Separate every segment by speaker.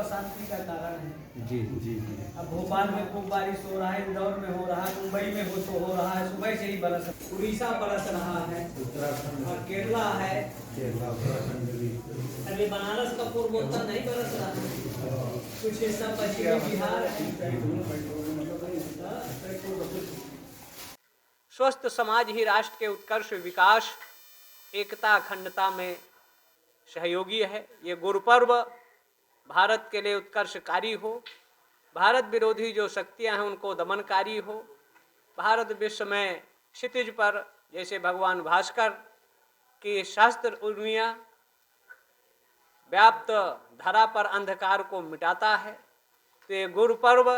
Speaker 1: शांति का कारण है।
Speaker 2: जी जी जी।
Speaker 1: अब भोपाल में खूब बारिश हो रहा है, इंदौर में हो रहा है, मुंबई में हो रहा है, सुबह से ही बरस, उड़ीसा बरस रहा है,
Speaker 2: उत्तराखंड
Speaker 1: और केरला है,
Speaker 2: केरला उत्तराखंड भी।
Speaker 1: अभी बनारस का पूर्वोत्तर नहीं बरस रहा है, कुछ हिस्सा पश्चिमी बिहार है। स्वस्थ समाज ही राष्ट्र के उत्कर्ष, विकास, एकता, अखंडता में सहयोगी है। ये गुरुपर्व भारत के लिए उत्कर्षकारी हो, भारत विरोधी जो शक्तियां हैं उनको दमनकारी हो, भारत विश्व में क्षितिज पर जैसे भगवान भास्कर की सहस्त्र उर्मियां व्याप्त धरा पर अंधकार को मिटाता है। तो ये गुरुपर्व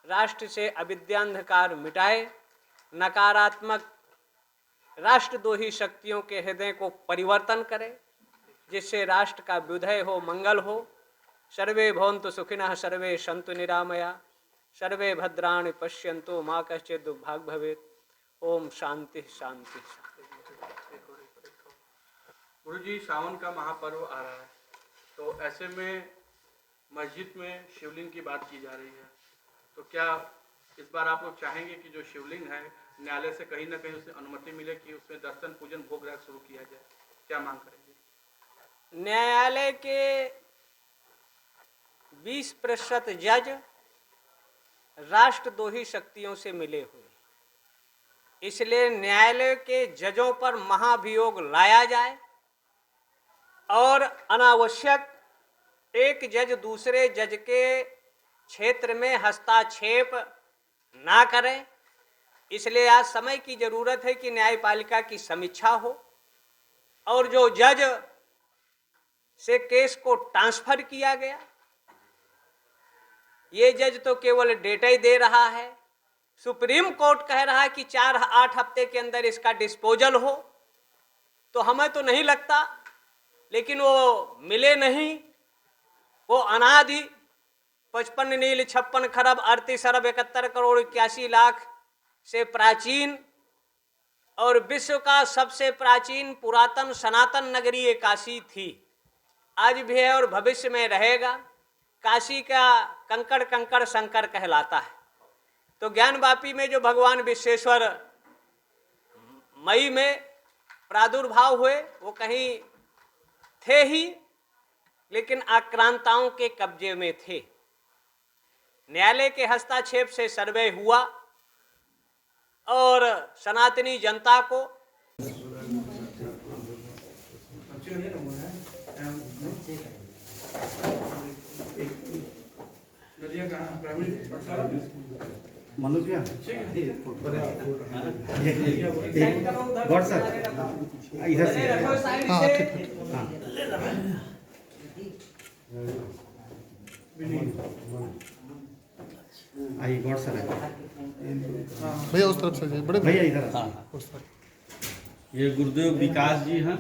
Speaker 1: राष्ट्र से अविद्यांधकार मिटाए, नकारात्मक राष्ट्रद्रोही शक्तियों के हृदय को परिवर्तन करे, जिससे राष्ट्र का विजय हो, मंगल हो। सर्वे भवन्तु सुखिनः, सर्वे सन्तु निरामया, सर्वे भद्राणि पश्यन्तु मा कश्चित् दुर्भाग् भवेत्। ओम शांति शांति शांति।
Speaker 3: गुरु जी, सावन का महापर्व आ रहा है, तो ऐसे में मस्जिद में शिवलिंग की बात की जा रही है, तो क्या इस बार आप लोग चाहेंगे कि जो शिवलिंग है न्यायालय से कहीं ना कहीं उसे अनुमति मिले कि उसमें दर्शन पूजन भोग राग शुरू किया जाए? क्या मांग करेंगे?
Speaker 1: न्यायालय के 20% जज राष्ट्रद्रोही शक्तियों से मिले हुए, इसलिए न्यायालय के जजों पर महाभियोग लाया जाए और अनावश्यक एक जज दूसरे जज के क्षेत्र में हस्तक्षेप ना करें। इसलिए आज समय की जरूरत है कि न्यायपालिका की समीक्षा हो और जो जज से केस को ट्रांसफर किया गया, ये जज तो केवल डेटा ही दे रहा है। सुप्रीम कोर्ट कह रहा है कि 4-8 हफ्ते के अंदर इसका डिस्पोजल हो, तो हमें तो नहीं लगता, लेकिन वो मिले नहीं। वो अनादि 55 नील 56 खरब 38 अरब 71 करोड़ 81 लाख से प्राचीन और विश्व का सबसे प्राचीन पुरातन सनातन नगरी ये काशी थी, आज भी है और भविष्य में रहेगा। काशी का कंकड़ कंकड़ शंकर कहलाता है। तो ज्ञानवापी में जो भगवान विश्वेश्वर मई में प्रादुर्भाव हुए, वो कहीं थे ही, लेकिन आक्रांताओं के कब्जे में थे। न्यायालय के हस्तक्षेप से सर्वे हुआ और सनातनी जनता को
Speaker 2: मनुष्य गौर सर इधर से। हाँ आइए गौर सर
Speaker 4: भैया उस तरफ से जी, बड़े
Speaker 2: भैया इधर।
Speaker 4: हाँ उस तरफ।
Speaker 5: ये गुरुदेव विकास जी हैं,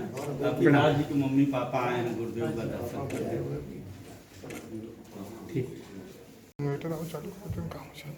Speaker 5: विकास जी के मम्मी पापा आए हैं गुरुदेव का दर्शन करने।
Speaker 2: ठीक
Speaker 4: मीटर आओ चालू मीटर काम चालू।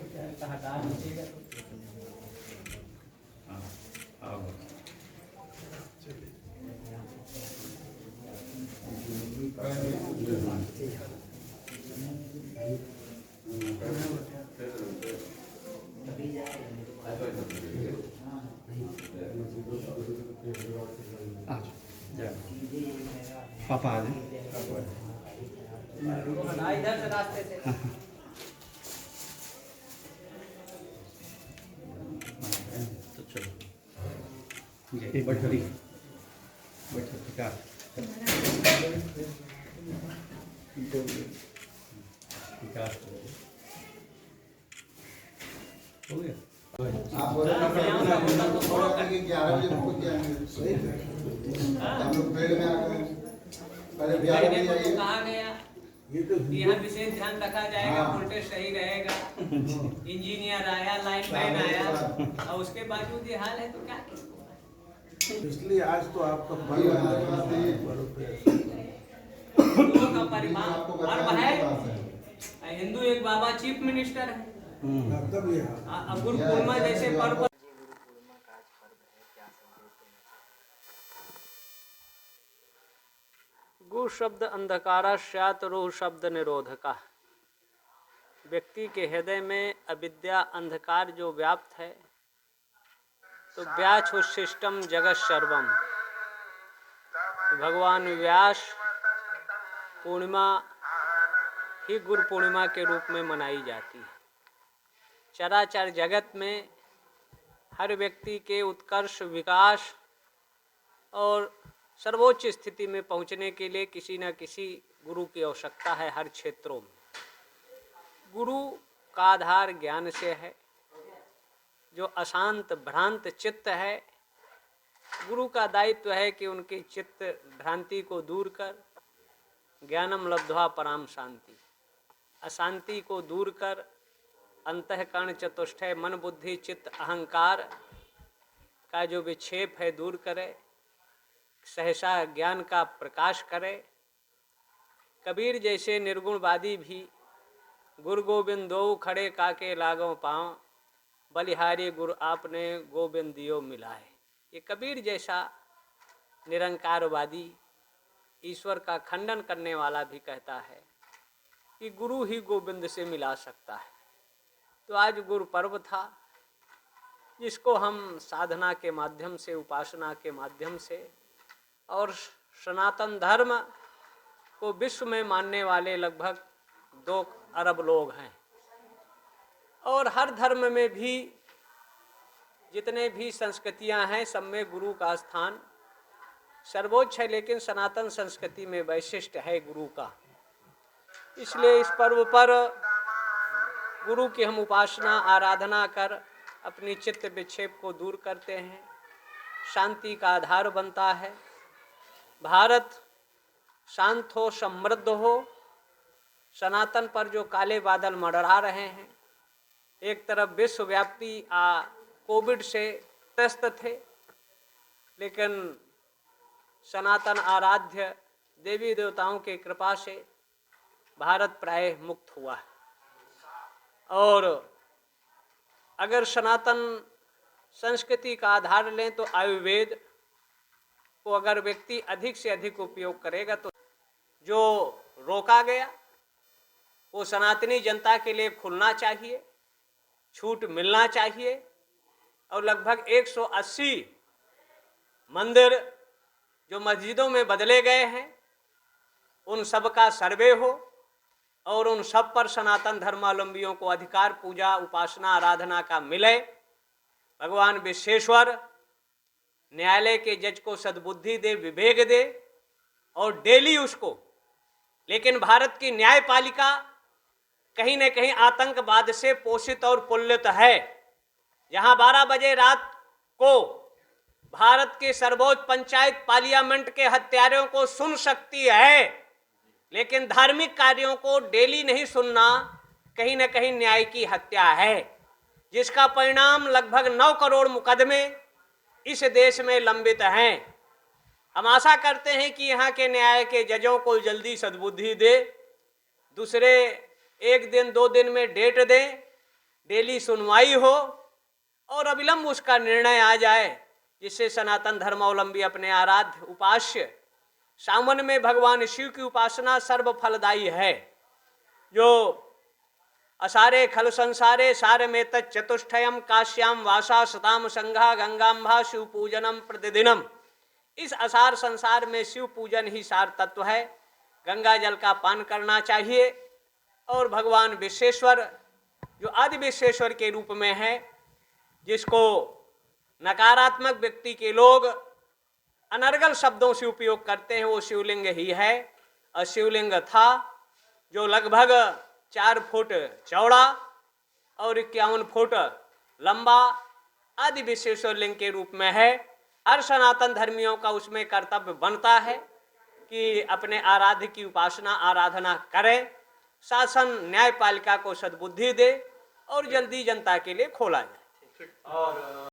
Speaker 2: पापा आ जाए।
Speaker 1: इधर से रास्ते से
Speaker 5: तो चलो
Speaker 2: एक बैठो बैठो टिका
Speaker 5: हो गया।
Speaker 6: आप बोले ना तो थोड़ा करके 11 बजे पहुंच जाएंगे। सही है, हम लोग पेड़ में आ गए, पहले 11 बजे आइए।
Speaker 1: कहा गया यहाँ विशेष ध्यान रखा जाएगा, वोल्टेज सही रहेगा। इंजीनियर आया, लाइन मैन आया, और उसके बावजूद ये हाल है तो क्या करें?
Speaker 6: इसलिए आज तो आपका
Speaker 1: हिंदुओं का परिवार पर्व है। हिंदू एक बाबा चीफ मिनिस्टर है। अब गुरु पूर्णिमा जैसे पर्व गु शब्द अंधकारा स्यात् रोह शब्द निरोधका। व्यक्ति के हृदय में अविद्या अंधकार जो व्याप्त है, तो व्यासोच्छिष्टम जगत सर्वम। भगवान व्यास पूर्णिमा ही गुरु पूर्णिमा के रूप में मनाई जाती है। चराचर जगत में हर व्यक्ति के उत्कर्ष, विकास और सर्वोच्च स्थिति में पहुंचने के लिए किसी न किसी गुरु की आवश्यकता है हर क्षेत्रों में। गुरु का आधार ज्ञान से है। जो अशांत भ्रांत चित्त है, गुरु का दायित्व है कि उनकी चित्त भ्रांति को दूर कर ज्ञानम लब्ध्वा पराम शांति, अशांति को दूर कर अंतःकरण चतुष्टय मन बुद्धि चित्त अहंकार का जो विक्षेप है दूर करे, सहसा ज्ञान का प्रकाश करे। कबीर जैसे निर्गुणवादी भी गुरु गोविंद दो खड़े काके लागों पाँव, बलिहारी गुरु आपने गोविंद दियो मिलाए। ये कबीर जैसा निरंकारवादी ईश्वर का खंडन करने वाला भी कहता है कि गुरु ही गोविंद से मिला सकता है। तो आज गुरु पर्व था, जिसको हम साधना के माध्यम से, उपासना के माध्यम से और सनातन धर्म को विश्व में मानने वाले लगभग 2 अरब लोग हैं। और हर धर्म में भी जितने भी संस्कृतियां हैं, सब में गुरु का स्थान सर्वोच्च है, लेकिन सनातन संस्कृति में वैशिष्ट है गुरु का। इसलिए इस पर्व पर गुरु की हम उपासना आराधना कर अपनी चित्त विक्षेप को दूर करते हैं, शांति का आधार बनता है। भारत शांत हो, समृद्ध हो। सनातन पर जो काले बादल मंडरा रहे हैं, एक तरफ विश्वव्यापी कोविड से त्रस्त थे, लेकिन सनातन आराध्य देवी देवताओं की कृपा से भारत प्राय मुक्त हुआ है। और अगर सनातन संस्कृति का आधार लें तो आयुर्वेद को अगर व्यक्ति अधिक से अधिक उपयोग करेगा तो जो रोका गया वो सनातनी जनता के लिए खुलना चाहिए, छूट मिलना चाहिए। और लगभग 180 मंदिर जो मस्जिदों में बदले गए हैं, उन सब का सर्वे हो और उन सब पर सनातन धर्मावलंबियों को अधिकार पूजा उपासना आराधना का मिले। भगवान विश्वेश्वर न्यायालय के जज को सद्बुद्धि दे, विवेक दे और डेली उसको। लेकिन भारत की न्यायपालिका कहीं न कहीं आतंकवाद से पोषित और पुल्लित है। जहां 12 बजे रात को भारत के सर्वोच्च पंचायत पार्लियामेंट के हत्यारों को सुन सकती है, लेकिन धार्मिक कार्यों को डेली नहीं सुनना कहीं न कहीं न्याय की हत्या है, जिसका परिणाम लगभग 9 करोड़ मुकदमे इस देश में लंबित हैं। हम आशा करते हैं कि यहाँ के न्याय के जजों को जल्दी सद्बुद्धि दे, दूसरे 1 दिन 2 दिन में डेट दें, डेली सुनवाई हो और अविलंब उसका निर्णय आ जाए, जिससे सनातन धर्मावलंबी अपने आराध्य उपास्य सावन में भगवान शिव की उपासना सर्वफलदायी है। जो असारे खल संसारे सार में तत्चतुष्टयम काश्याम वासा सताम संघा गंगाम्भा शिव पूजनम प्रतिदिनम। इस असार संसार में शिव पूजन ही सार तत्व है। गंगा जल का पान करना चाहिए और भगवान विश्वेश्वर जो आदि विश्वेश्वर के रूप में है, जिसको नकारात्मक व्यक्ति के लोग अनर्गल शब्दों से उपयोग करते हैं, वो शिवलिंग ही है। और शिवलिंग था जो लगभग 4 फुट चौड़ा और 51 फुट लंबा आदि विश्वेश्वर लिंग के रूप में है। हर सनातन धर्मियों का उसमें कर्तव्य बनता है कि अपने आराध्य की उपासना आराधना करे, शासन न्यायपालिका को सद्बुद्धि दे और जल्दी जनता के लिए खोला जाए।
Speaker 3: और